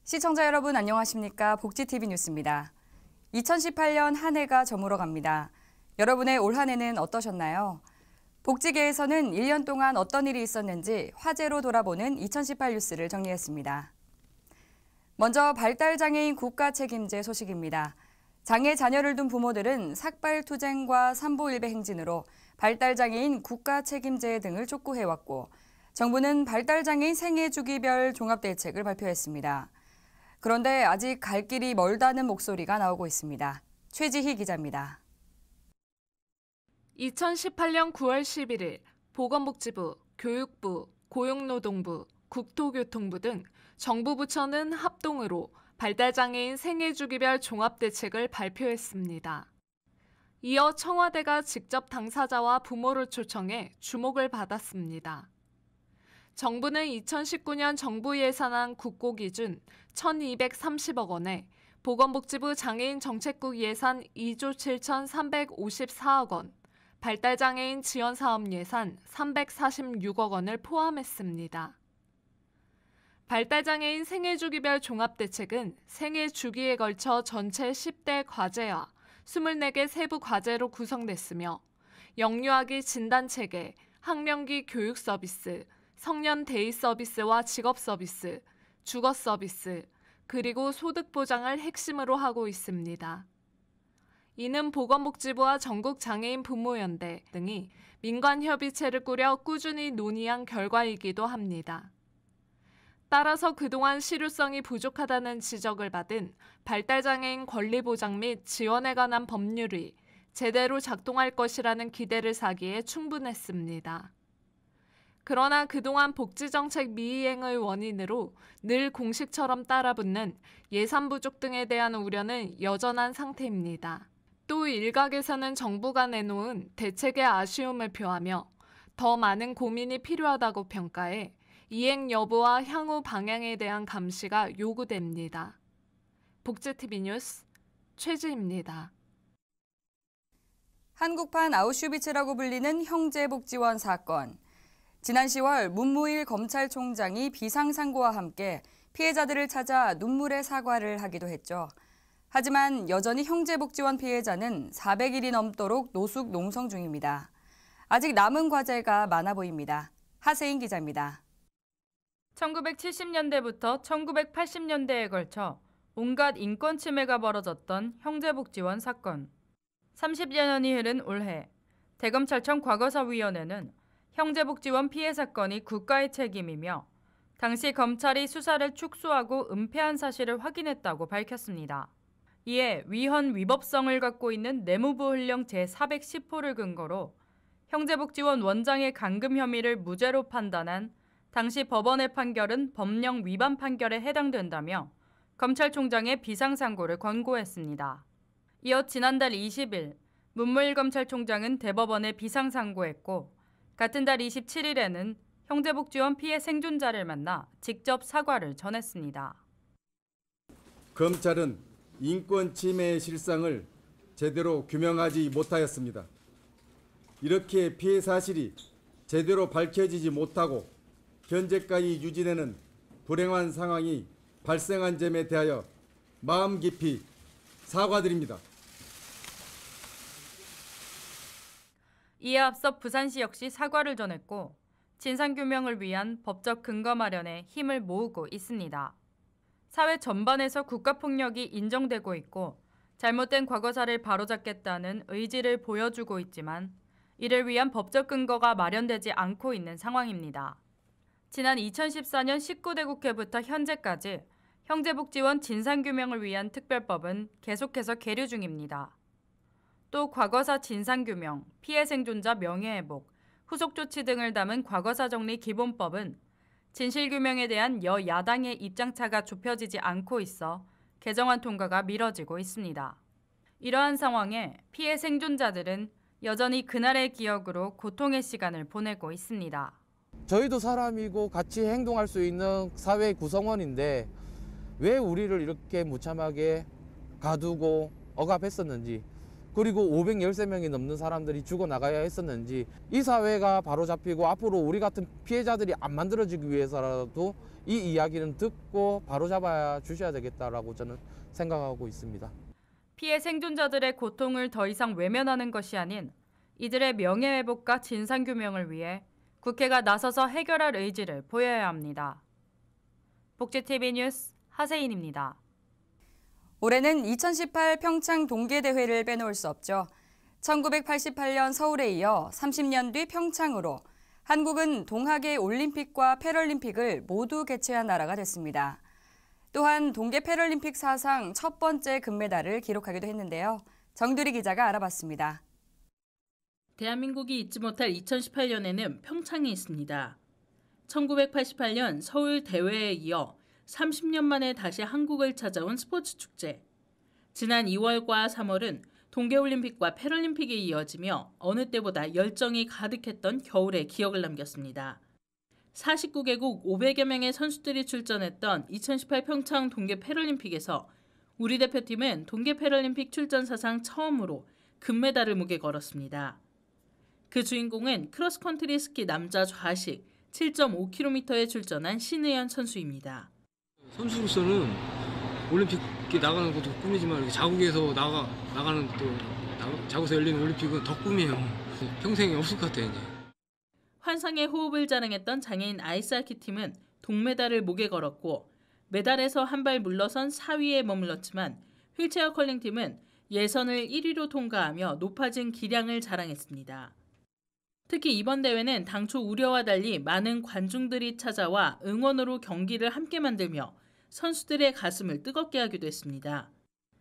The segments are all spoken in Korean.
시청자 여러분 안녕하십니까? 복지TV 뉴스입니다. 2018년 한 해가 저물어 갑니다. 여러분의 올 한 해는 어떠셨나요? 복지계에서는 1년 동안 어떤 일이 있었는지 화제로 돌아보는 2018 뉴스를 정리했습니다. 먼저 발달장애인 국가책임제 소식입니다. 장애 자녀를 둔 부모들은 삭발투쟁과 삼보일배 행진으로 발달장애인 국가책임제 등을 촉구해왔고 정부는 발달장애인 생애주기별 종합대책을 발표했습니다. 그런데 아직 갈 길이 멀다는 목소리가 나오고 있습니다. 최지희 기자입니다. 2018년 9월 11일 보건복지부, 교육부, 고용노동부, 국토교통부 등 정부 부처는 합동으로 발달장애인 생애주기별 종합대책을 발표했습니다. 이어 청와대가 직접 당사자와 부모를 초청해 주목을 받았습니다. 정부는 2019년 정부 예산안 국고 기준 1,230억 원에 보건복지부 장애인 정책국 예산 2조 7,354억 원, 발달장애인 지원사업 예산 346억 원을 포함했습니다. 발달장애인 생애주기별 종합대책은 생애주기에 걸쳐 전체 10대 과제와 24개 세부 과제로 구성됐으며 영유아기 진단체계, 학령기 교육 서비스, 성년 데이 서비스와 직업 서비스, 주거 서비스, 그리고 소득 보장을 핵심으로 하고 있습니다. 이는 보건복지부와 전국장애인 부모연대 등이 민관협의체를 꾸려 꾸준히 논의한 결과이기도 합니다. 따라서 그동안 실효성이 부족하다는 지적을 받은 발달장애인 권리보장 및 지원에 관한 법률이 제대로 작동할 것이라는 기대를 사기에 충분했습니다. 그러나 그동안 복지정책 미이행의 원인으로 늘 공식처럼 따라붙는 예산 부족 등에 대한 우려는 여전한 상태입니다. 또 일각에서는 정부가 내놓은 대책의 아쉬움을 표하며 더 많은 고민이 필요하다고 평가해 이행 여부와 향후 방향에 대한 감시가 요구됩니다. 복지TV 뉴스 최지입니다. 한국판 아우슈비츠라고 불리는 형제복지원 사건. 지난 10월 문무일 검찰총장이 비상상고와 함께 피해자들을 찾아 눈물의 사과를 하기도 했죠. 하지만 여전히 형제복지원 피해자는 400일이 넘도록 노숙 농성 중입니다. 아직 남은 과제가 많아 보입니다. 하세인 기자입니다. 1970년대부터 1980년대에 걸쳐 온갖 인권 침해가 벌어졌던 형제복지원 사건. 30여 년이 흐른 올해 대검찰청 과거사위원회는 형제복지원 피해 사건이 국가의 책임이며 당시 검찰이 수사를 축소하고 은폐한 사실을 확인했다고 밝혔습니다. 이에 위헌 위법성을 갖고 있는 내무부 훈령 제410호를 근거로 형제복지원 원장의 감금 혐의를 무죄로 판단한 당시 법원의 판결은 법령 위반 판결에 해당된다며 검찰총장의 비상상고를 권고했습니다. 이어 지난달 20일 문무일 검찰총장은 대법원에 비상상고했고 같은 달 27일에는 형제복지원 피해 생존자를 만나 직접 사과를 전했습니다. 검찰은 인권 침해의 실상을 제대로 규명하지 못하였습니다. 이렇게 피해 사실이 제대로 밝혀지지 못하고 현재까지 유지되는 불행한 상황이 발생한 점에 대하여 마음 깊이 사과드립니다. 이에 앞서 부산시 역시 사과를 전했고 진상규명을 위한 법적 근거 마련에 힘을 모으고 있습니다. 사회 전반에서 국가폭력이 인정되고 있고 잘못된 과거사를 바로잡겠다는 의지를 보여주고 있지만 이를 위한 법적 근거가 마련되지 않고 있는 상황입니다. 지난 2014년 19대 국회부터 현재까지 형제복지원 진상규명을 위한 특별법은 계속해서 계류 중입니다. 또 과거사 진상규명, 피해 생존자 명예회복, 후속조치 등을 담은 과거사 정리 기본법은 진실규명에 대한 여야당의 입장차가 좁혀지지 않고 있어 개정안 통과가 미뤄지고 있습니다. 이러한 상황에 피해 생존자들은 여전히 그날의 기억으로 고통의 시간을 보내고 있습니다. 저희도 사람이고 같이 행동할 수 있는 사회 구성원인데 왜 우리를 이렇게 무참하게 가두고 억압했었는지 그리고 513명이 넘는 사람들이 죽어나가야 했었는지 이 사회가 바로잡히고 앞으로 우리 같은 피해자들이 안 만들어지기 위해서라도 이 이야기는 듣고 바로잡아 주셔야 되겠다라고 저는 생각하고 있습니다. 피해 생존자들의 고통을 더 이상 외면하는 것이 아닌 이들의 명예회복과 진상규명을 위해 국회가 나서서 해결할 의지를 보여야 합니다. 복지TV 뉴스 하세인입니다. 올해는 2018 평창 동계대회를 빼놓을 수 없죠. 1988년 서울에 이어 30년 뒤 평창으로 한국은 동학의 올림픽과 패럴림픽을 모두 개최한 나라가 됐습니다. 또한 동계 패럴림픽 사상 첫 번째 금메달을 기록하기도 했는데요. 정두리 기자가 알아봤습니다. 대한민국이 잊지 못할 2018년에는 평창이 있습니다. 1988년 서울 대회에 이어 30년 만에 다시 한국을 찾아온 스포츠 축제. 지난 2월과 3월은 동계올림픽과 패럴림픽이 이어지며 어느 때보다 열정이 가득했던 겨울의 기억을 남겼습니다. 49개국 500여 명의 선수들이 출전했던 2018 평창 동계 패럴림픽에서 우리 대표팀은 동계 패럴림픽 출전 사상 처음으로 금메달을 목에 걸었습니다. 그 주인공은 크로스컨트리 스키 남자 좌식 7.5km에 출전한 신의연 선수입니다. 선수로서는 올림픽에 나가는 것도 꿈이지만 이렇게 자국에서 나가는 또 자국에서 열리는 올림픽은 더 꿈이에요. 평생에 없을 것 같아요. 이제. 환상의 호흡을 자랑했던 장애인 아이스하키 팀은 동메달을 목에 걸었고 메달에서 한 발 물러선 4위에 머물렀지만 휠체어 컬링 팀은 예선을 1위로 통과하며 높아진 기량을 자랑했습니다. 특히 이번 대회는 당초 우려와 달리 많은 관중들이 찾아와 응원으로 경기를 함께 만들며 선수들의 가슴을 뜨겁게 하기도 했습니다.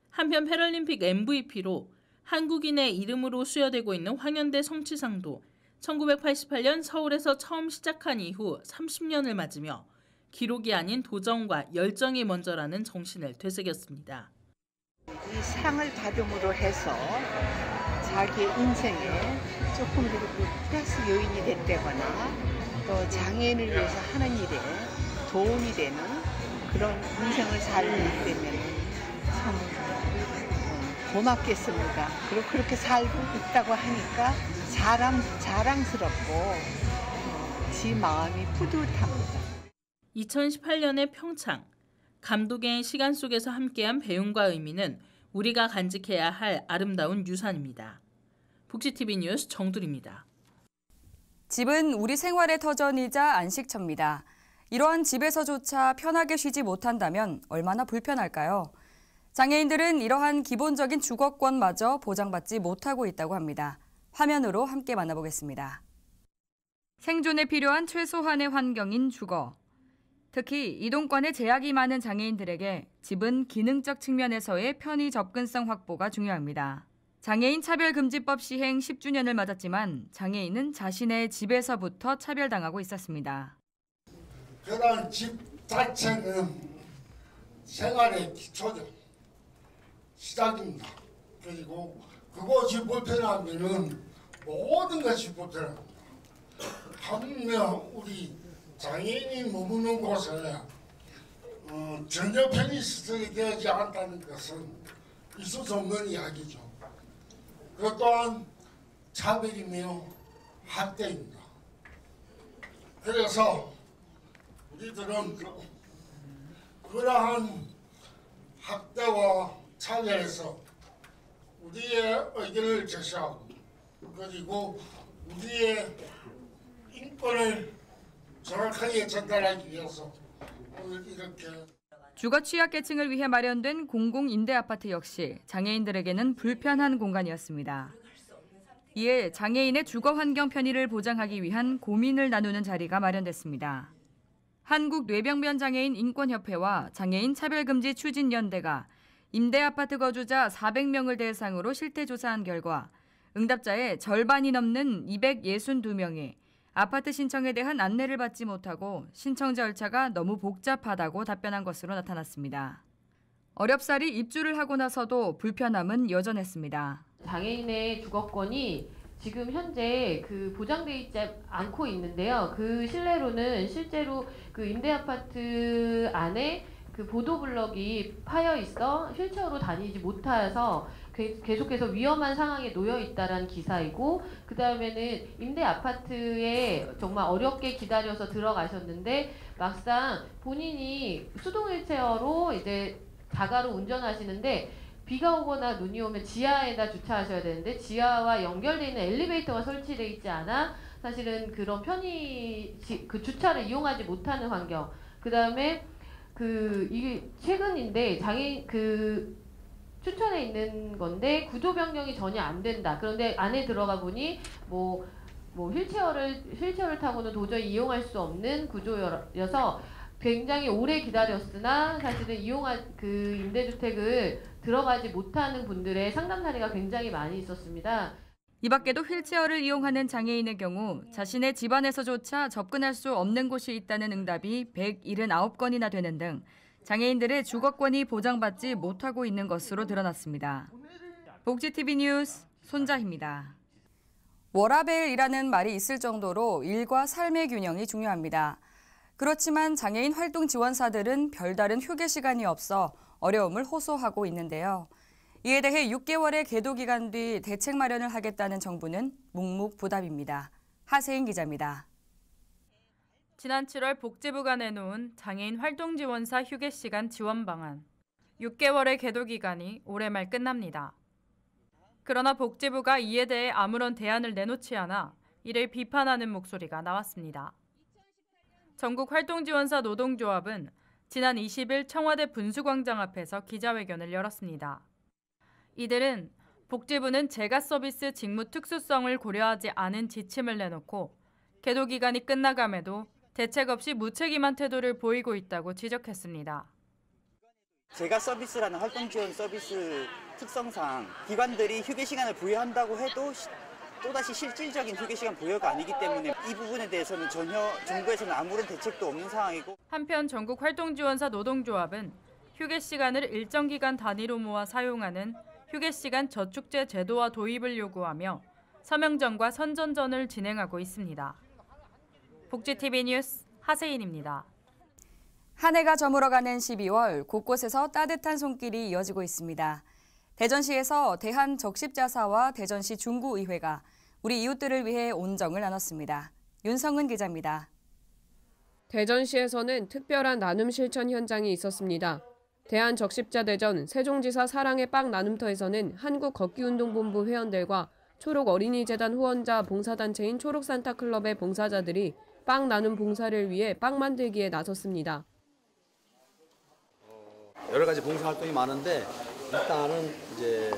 한편 패럴림픽 MVP로 한국인의 이름으로 수여되고 있는 황현대 성취상도 1988년 서울에서 처음 시작한 이후 30년을 맞으며 기록이 아닌 도전과 열정이 먼저라는 정신을 되새겼습니다. 이 상을 받음으로 해서 자기의 인생에 조금 그리고 플러스 요인이 됐다거나 또 장애인을 위해서 하는 일에 도움이 되는 그런 인생을 살게 되면 참 고맙겠습니다. 그리고 그렇게 살고 있다고 하니까 자랑스럽고 지 마음이 뿌듯합니다. 2018년의 평창, 감독의 시간 속에서 함께한 배움과 의미는 우리가 간직해야 할 아름다운 유산입니다. 복지TV 뉴스 정두리입니다. 집은 우리 생활의 터전이자 안식처입니다. 이러한 집에서조차 편하게 쉬지 못한다면 얼마나 불편할까요? 장애인들은 이러한 기본적인 주거권마저 보장받지 못하고 있다고 합니다. 화면으로 함께 만나보겠습니다. 생존에 필요한 최소한의 환경인 주거. 특히 이동권에 제약이 많은 장애인들에게 집은 기능적 측면에서의 편의 접근성 확보가 중요합니다. 장애인 차별금지법 시행 10주년을 맞았지만 장애인은 자신의 집에서부터 차별당하고 있었습니다. 그런 집 자체는 생활의 기초죠. 시작입니다. 그리고 그곳이 불편하면은 모든 것이 불편합니다. 하물며 우리 장애인이 머무는 곳에 전혀 편의시설이 되지 않다는 것은 있을 수 없는 이야기죠. 그것 또한 차별이며 학대입니다. 그래서 우리들은 그러한 학대와 차별에서 우리의 의견을 제시하고 그리고 우리의 인권을 정확하게 전달하기 위해서 오늘 이렇게 주거 취약계층을 위해 마련된 공공임대아파트 역시 장애인들에게는 불편한 공간이었습니다. 이에 장애인의 주거 환경 편의를 보장하기 위한 고민을 나누는 자리가 마련됐습니다. 한국뇌병변장애인 인권협회와 장애인 차별금지 추진연대가 임대아파트 거주자 400명을 대상으로 실태조사한 결과 응답자의 절반이 넘는 262명이 아파트 신청에 대한 안내를 받지 못하고 신청 절차가 너무 복잡하다고 답변한 것으로 나타났습니다. 어렵사리 입주를 하고 나서도 불편함은 여전했습니다. 장애인의 주거권이 지금 현재 보장돼 있지 않고 있는데요. 그 실내로는 실제로 임대 아파트 안에 그 보도블럭이 파여 있어 휠체어로 다니지 못해서 계속해서 위험한 상황에 놓여 있다라는 기사이고, 그 다음에는 임대 아파트에 정말 어렵게 기다려서 들어가셨는데 막상 본인이 수동 휠체어로 이제 자가로 운전하시는데 비가 오거나 눈이 오면 지하에다 주차하셔야 되는데 지하와 연결되어 있는 엘리베이터가 설치되어 있지 않아 사실은 그런 그 주차를 이용하지 못하는 환경. 그 다음에 이게 최근인데 장애인 춘천에 있는 건데 구조 변경이 전혀 안 된다. 그런데 안에 들어가 보니 뭐 휠체어를 타고는 도저히 이용할 수 없는 구조여서 굉장히 오래 기다렸으나 사실은 그 임대주택을 들어가지 못하는 분들의 상담 사례가 굉장히 많이 있었습니다. 이 밖에도 휠체어를 이용하는 장애인의 경우 자신의 집안에서조차 접근할 수 없는 곳이 있다는 응답이 179건이나 되는 등 장애인들의 주거권이 보장받지 못하고 있는 것으로 드러났습니다. 복지TV 뉴스 손자희입니다. 워라밸이라는 말이 있을 정도로 일과 삶의 균형이 중요합니다. 그렇지만 장애인 활동 지원사들은 별다른 휴게 시간이 없어 어려움을 호소하고 있는데요. 이에 대해 6개월의 계도 기간 뒤 대책 마련을 하겠다는 정부는 묵묵부답입니다. 하세인 기자입니다. 지난 7월 복지부가 내놓은 장애인 활동지원사 휴게시간 지원 방안. 6개월의 계도 기간이 올해 말 끝납니다. 그러나 복지부가 이에 대해 아무런 대안을 내놓지 않아 이를 비판하는 목소리가 나왔습니다. 전국 활동지원사 노동조합은 지난 20일 청와대 분수광장 앞에서 기자회견을 열었습니다. 이들은 복지부는 재가 서비스 직무 특수성을 고려하지 않은 지침을 내놓고 계도 기간이 끝나감에도 대책 없이 무책임한 태도를 보이고 있다고 지적했습니다. 재가 서비스라는 활동 지원 서비스 특성상 기관들이 휴게 시간을 부여한다고 해도 또다시 실질적인 휴게 시간 부여가 아니기 때문에 이 부분에 대해서는 전혀 정부에서는 아무런 대책도 없는 상황이고, 한편 전국 활동지원사 노동조합은 휴게 시간을 일정 기간 단위로 모아 사용하는 휴게 시간 저축제 제도화 도입을 요구하며 서명전과 선전전을 진행하고 있습니다. 복지TV 뉴스 하세인입니다. 한 해가 저물어가는 12월 곳곳에서 따뜻한 손길이 이어지고 있습니다. 대전시에서 대한적십자사와 대전시 중구의회가 우리 이웃들을 위해 온정을 나눴습니다. 윤성은 기자입니다. 대전시에서는 특별한 나눔 실천 현장이 있었습니다. 대한적십자대전 세종지사 사랑의 빵 나눔터에서는 한국걷기운동본부 회원들과 초록어린이재단 후원자 봉사단체인 초록산타클럽의 봉사자들이 빵 나눔 봉사를 위해 빵 만들기에 나섰습니다. 여러 가지 봉사활동이 많은데 일단은 이제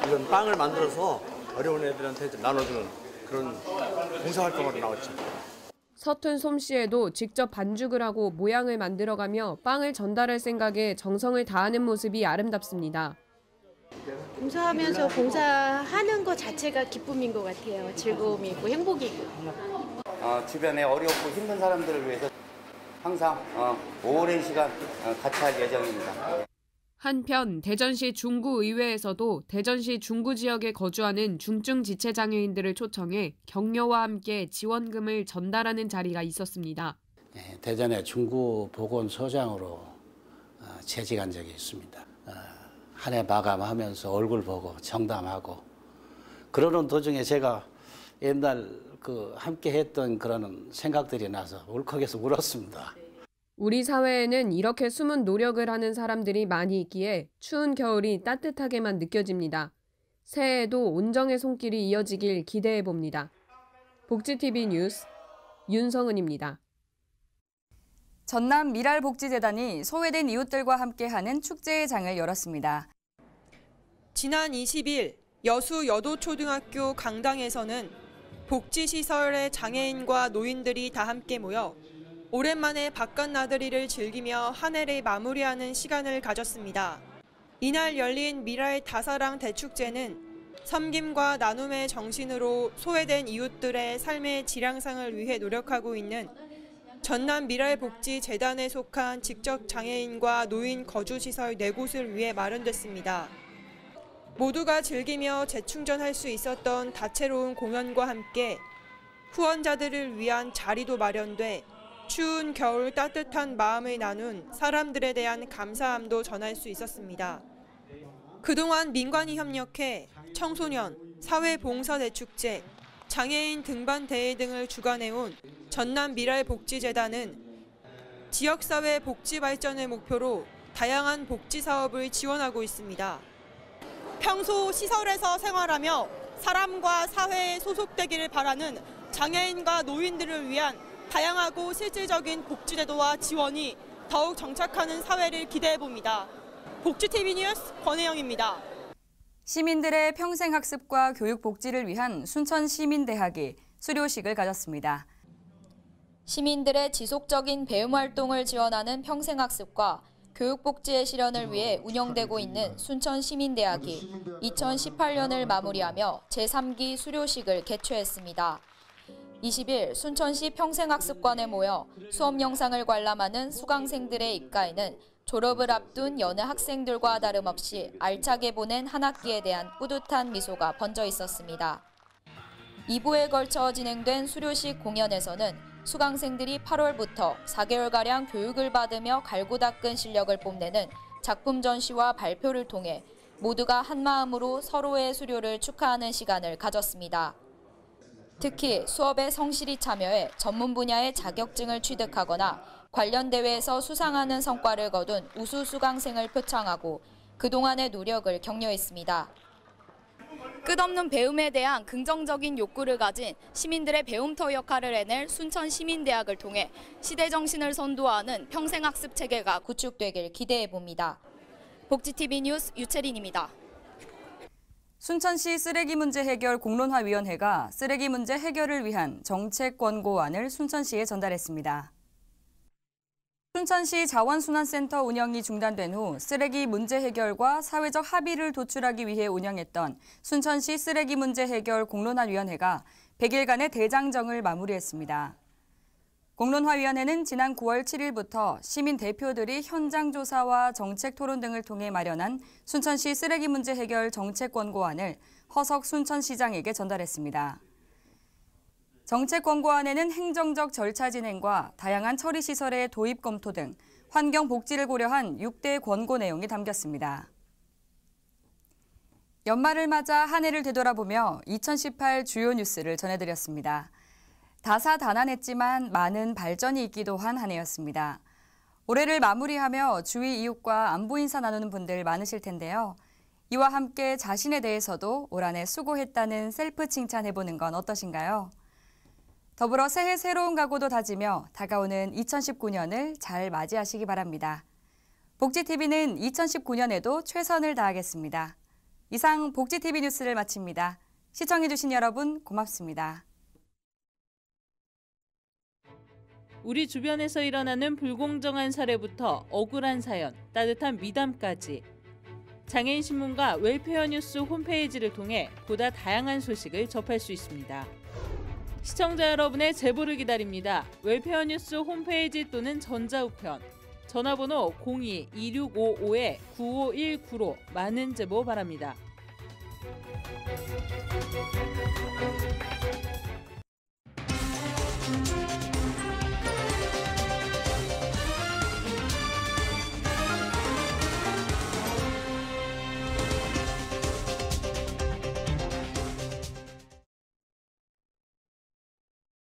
이런 빵을 만들어서 어려운 애들한테 나눠주는 그런 봉사활동으로 나왔죠. 서툰 솜씨에도 직접 반죽을 하고 모양을 만들어가며 빵을 전달할 생각에 정성을 다하는 모습이 아름답습니다. 봉사하면서 봉사하는 것 자체가 기쁨인 것 같아요. 즐거움이고 행복이고. 주변에 어렵고 힘든 사람들을 위해서 항상 오랜 시간 같이 할 예정입니다. 한편 대전시 중구의회에서도 대전시 중구 지역에 거주하는 중증 지체 장애인들을 초청해 격려와 함께 지원금을 전달하는 자리가 있었습니다. 대전의 중구보건소장으로 재직한 적이 있습니다. 한 해 마감하면서 얼굴 보고 청담하고 그러는 도중에 제가 옛날 함께 했던 그런 생각들이 나서 울컥해서 울었습니다. 우리 사회에는 이렇게 숨은 노력을 하는 사람들이 많이 있기에 추운 겨울이 따뜻하게만 느껴집니다. 새해에도 온정의 손길이 이어지길 기대해 봅니다. 복지TV 뉴스 윤성은입니다. 전남 미랄복지재단이 소외된 이웃들과 함께하는 축제의 장을 열었습니다. 지난 20일 여수 여도초등학교 강당에서는 복지시설의 장애인과 노인들이 다 함께 모여 오랜만에 바깥 나들이를 즐기며 한 해를 마무리하는 시간을 가졌습니다. 이날 열린 미랄 다사랑 대축제는 섬김과 나눔의 정신으로 소외된 이웃들의 삶의 질향상을 위해 노력하고 있는 전남 미랄복지재단에 속한 직접 장애인과 노인 거주시설 4곳을 위해 마련됐습니다. 모두가 즐기며 재충전할 수 있었던 다채로운 공연과 함께 후원자들을 위한 자리도 마련돼 추운 겨울 따뜻한 마음을 나눈 사람들에 대한 감사함도 전할 수 있었습니다. 그동안 민관이 협력해 청소년, 사회봉사대축제, 장애인 등반대회 등을 주관해온 전남미랄복지재단은 지역사회 복지 발전을 목표로 다양한 복지 사업을 지원하고 있습니다. 평소 시설에서 생활하며 사람과 사회에 소속되기를 바라는 장애인과 노인들을 위한 다양하고 실질적인 복지 제도와 지원이 더욱 정착하는 사회를 기대해봅니다. 복지TV 뉴스 권혜영입니다. 시민들의 평생학습과 교육복지를 위한 순천시민대학이 수료식을 가졌습니다. 시민들의 지속적인 배움 활동을 지원하는 평생학습과 교육복지의 실현을 위해 운영되고 있는 순천시민대학이 2018년을 마무리하며 제3기 수료식을 개최했습니다. 20일 순천시 평생학습관에 모여 수업 영상을 관람하는 수강생들의 입가에는 졸업을 앞둔 여느 학생들과 다름없이 알차게 보낸 한 학기에 대한 뿌듯한 미소가 번져 있었습니다. 2부에 걸쳐 진행된 수료식 공연에서는 수강생들이 8월부터 4개월가량 교육을 받으며 갈고 닦은 실력을 뽐내는 작품 전시와 발표를 통해 모두가 한마음으로 서로의 수료를 축하하는 시간을 가졌습니다. 특히 수업에 성실히 참여해 전문 분야의 자격증을 취득하거나 관련 대회에서 수상하는 성과를 거둔 우수 수강생을 표창하고 그동안의 노력을 격려했습니다. 끝없는 배움에 대한 긍정적인 욕구를 가진 시민들의 배움터 역할을 해낼 순천시민대학을 통해 시대정신을 선도하는 평생학습 체계가 구축되길 기대해봅니다. 복지TV 뉴스 유채린입니다. 순천시 쓰레기 문제 해결 공론화위원회가 쓰레기 문제 해결을 위한 정책 권고안을 순천시에 전달했습니다. 순천시 자원순환센터 운영이 중단된 후 쓰레기 문제 해결과 사회적 합의를 도출하기 위해 운영했던 순천시 쓰레기 문제 해결 공론화위원회가 100일간의 대장정을 마무리했습니다. 공론화위원회는 지난 9월 7일부터 시민 대표들이 현장 조사와 정책 토론 등을 통해 마련한 순천시 쓰레기 문제 해결 정책 권고안을 허석 순천시장에게 전달했습니다. 정책 권고안에는 행정적 절차 진행과 다양한 처리 시설의 도입 검토 등 환경 복지를 고려한 6대 권고 내용이 담겼습니다. 연말을 맞아 한 해를 되돌아보며 2018 주요 뉴스를 전해드렸습니다. 다사다난했지만 많은 발전이 있기도 한 한 해였습니다. 올해를 마무리하며 주위 이웃과 안부 인사 나누는 분들 많으실 텐데요. 이와 함께 자신에 대해서도 올 한 해 수고했다는 셀프 칭찬해보는 건 어떠신가요? 더불어 새해 새로운 각오도 다지며 다가오는 2019년을 잘 맞이하시기 바랍니다. 복지TV는 2019년에도 최선을 다하겠습니다. 이상 복지TV 뉴스를 마칩니다. 시청해주신 여러분 고맙습니다. 우리 주변에서 일어나는 불공정한 사례부터 억울한 사연, 따뜻한 미담까지 장애인 신문과 웰페어 뉴스 홈페이지를 통해 보다 다양한 소식을 접할 수 있습니다. 시청자 여러분의 제보를 기다립니다. 웰페어 뉴스 홈페이지 또는 전자우편, 전화번호 02-2655-9519로 많은 제보 바랍니다.